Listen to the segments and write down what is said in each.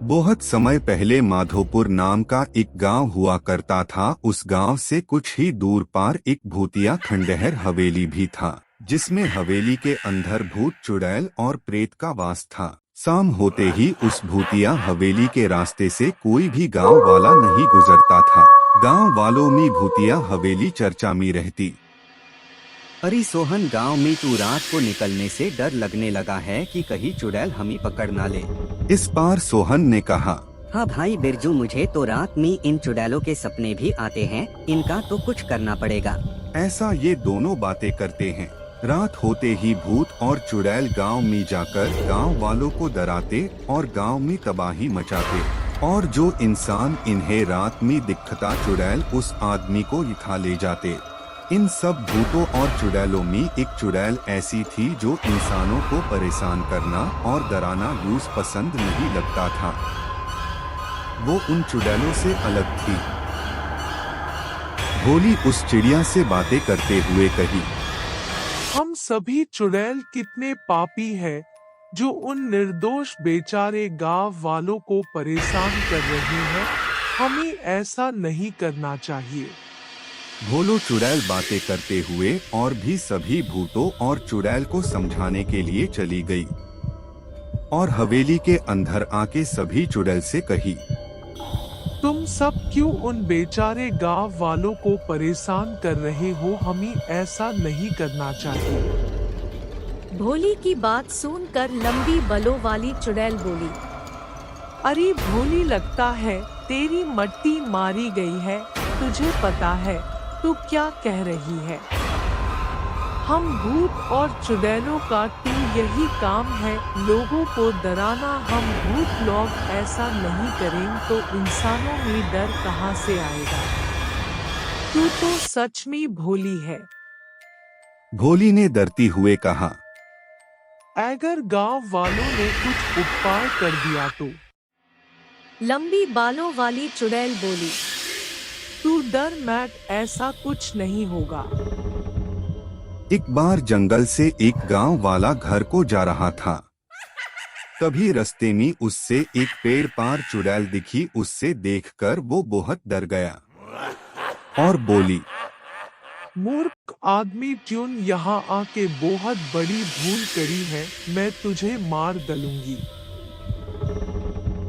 बहुत समय पहले माधोपुर नाम का एक गांव हुआ करता था। उस गांव से कुछ ही दूर पार एक भूतिया खंडहर हवेली भी था, जिसमें हवेली के अंदर भूत, चुड़ैल और प्रेत का वास था। शाम होते ही उस भूतिया हवेली के रास्ते से कोई भी गांव वाला नहीं गुजरता था। गांव वालों में भूतिया हवेली चर्चा में रहती। अरे सोहन, गांव में तू रात को निकलने से डर लगने लगा है कि कहीं चुड़ैल हमें पकड़ ना ले। इस बार सोहन ने कहा। हाँ भाई बिरजू, मुझे तो रात में इन चुड़ैलों के सपने भी आते हैं, इनका तो कुछ करना पड़ेगा। ऐसा ये दोनों बातें करते हैं। रात होते ही भूत और चुड़ैल गांव में जाकर गांव वालों को डराते और गांव में तबाही मचाते। और जो इंसान इन्हें रात में दिखता चुड़ैल, उस आदमी को खा ले जाते। इन सब भूतों और चुड़ैलों में एक चुड़ैल ऐसी थी जो इंसानों को परेशान करना और डराना यूज पसंद नहीं लगता था। वो उन चुड़ैलों से अलग थी। भोली उस चिड़िया से बातें करते हुए कही, हम सभी चुड़ैल कितने पापी हैं, जो उन निर्दोष बेचारे गांव वालों को परेशान कर रहे हैं। हमें ऐसा नहीं करना चाहिए। भोलो चुड़ैल बातें करते हुए और भी सभी भूतों और चुड़ैल को समझाने के लिए चली गई और हवेली के अंदर आके सभी चुड़ैल से कही, तुम सब क्यों उन बेचारे गांव वालों को परेशान कर रहे हो? हमें ऐसा नहीं करना चाहिए। भोली की बात सुनकर लंबी बलों वाली चुड़ैल बोली, अरे भोली, लगता है तेरी मट्टी मारी गई है। तुझे पता है तू क्या कह रही है? हम भूत और चुड़ैलों का तो यही काम है, लोगों को डराना। हम भूत लोग ऐसा नहीं करें तो इंसानों में डर कहाँ से आएगा? तू तो सच में भोली है। भोली ने डरती हुए कहा, अगर गांव वालों ने कुछ उपाय कर दिया तो? लंबी बालों वाली चुड़ैल बोली, तू डर मत, ऐसा कुछ नहीं होगा। एक बार जंगल से एक गांव वाला घर को जा रहा था। तभी रास्ते में उससे एक पेड़ पार चुड़ैल दिखी। उससे देखकर वो बहुत डर गया और बोली, मूर्ख आदमी, क्यों यहाँ आके बहुत बड़ी भूल करी है। मैं तुझे मार डालूंगी।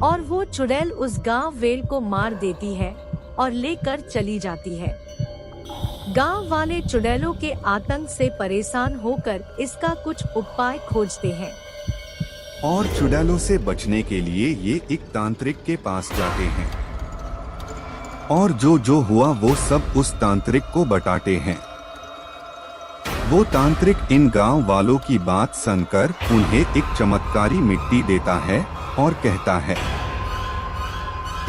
और वो चुड़ैल उस गांव वेल को मार देती है और लेकर चली जाती है। गांव वाले चुड़ैलों के आतंक से परेशान होकर इसका कुछ उपाय खोजते हैं और चुड़ैलों से बचने के लिए ये एक तांत्रिक के पास जाते हैं और जो हुआ वो सब उस तांत्रिक को बताते हैं। वो तांत्रिक इन गांव वालों की बात सुनकर उन्हें एक चमत्कारी मिट्टी देता है और कहता है,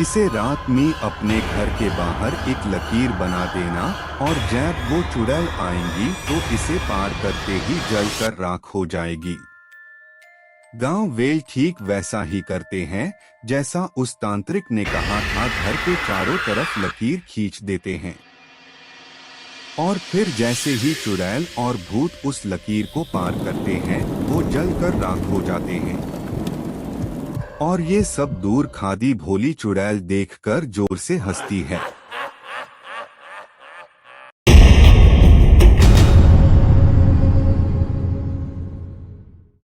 इसे रात में अपने घर के बाहर एक लकीर बना देना और जब वो चुड़ैल आएंगी तो इसे पार करते ही जलकर राख हो जाएगी। गांव वेल ठीक वैसा ही करते हैं जैसा उस तांत्रिक ने कहा था। घर के चारों तरफ लकीर खींच देते हैं और फिर जैसे ही चुड़ैल और भूत उस लकीर को पार करते हैं, वो जलकर राख हो जाते हैं। और ये सब दूर खादी भोली चुड़ैल देखकर जोर से हंसती है।